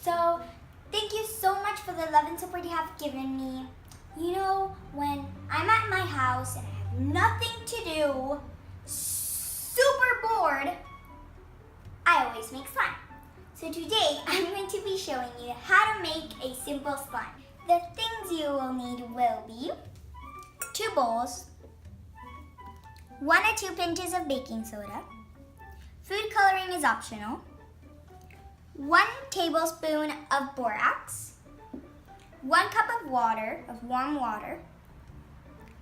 So thank you so much for the love and support you have given me. You know, when I'm at my house and I have nothing to do, super bored, I always make slime. So today I'm going to be showing you how to make a simple slime. The things you will need will be 2 bowls, 1 or 2 pinches of baking soda, food coloring is optional, 1 tablespoon of borax, 1 cup of water, of warm water,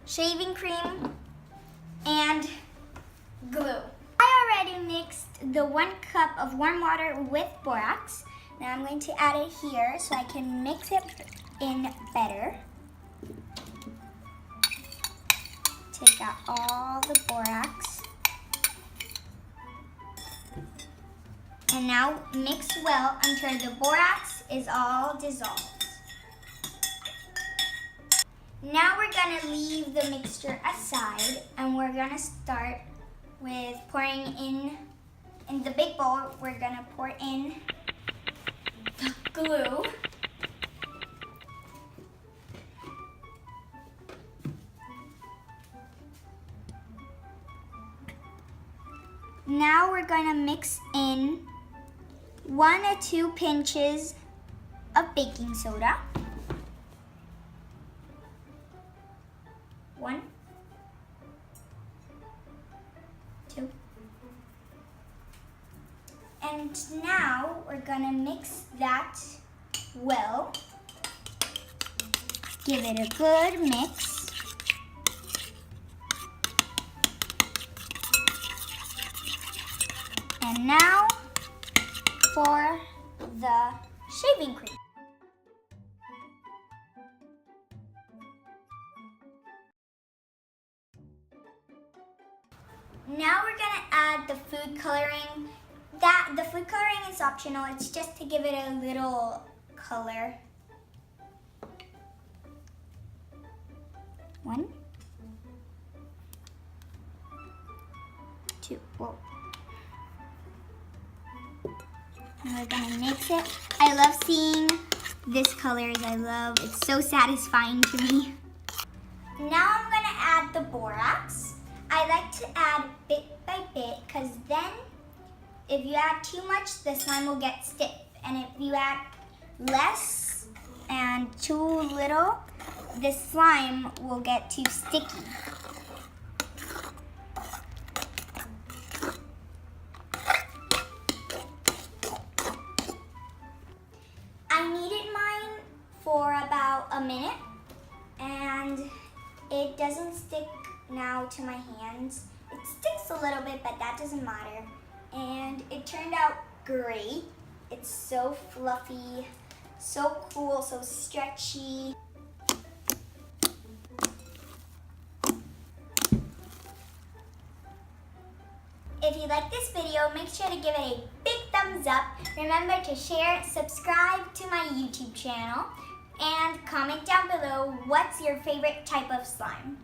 shaving cream, and glue. I already mixed the 1 cup of warm water with borax. Now I'm going to add it here so I can mix it in better. Take out all the borax. And now mix well until the borax is all dissolved. Now we're gonna leave the mixture aside and we're gonna start with pouring in the big bowl. We're gonna pour in the glue. Now we're gonna mix in 1 or 2 pinches of baking soda. 1, 2. And now we're gonna mix that well. Give it a good mix. And now for the shaving cream. Now we're gonna add the food coloring. The food coloring is optional. It's just to give it a little color. 1, 2. Whoa. And we're gonna mix it. I love seeing this colors. It's so satisfying to me. Now I'm gonna add the borax. I like to add bit by bit because then if you add too much, the slime will get stiff. And if you add less and too little, the slime will get too sticky. I kneaded mine for about a minute and it doesn't stick now to my hands. It sticks a little bit, but that doesn't matter. And it turned out great. It's so fluffy, so cool, so stretchy. If you like this video, make sure to give it a big thumbs up. Remember to share, subscribe to my YouTube channel, and comment down below what's your favorite type of slime.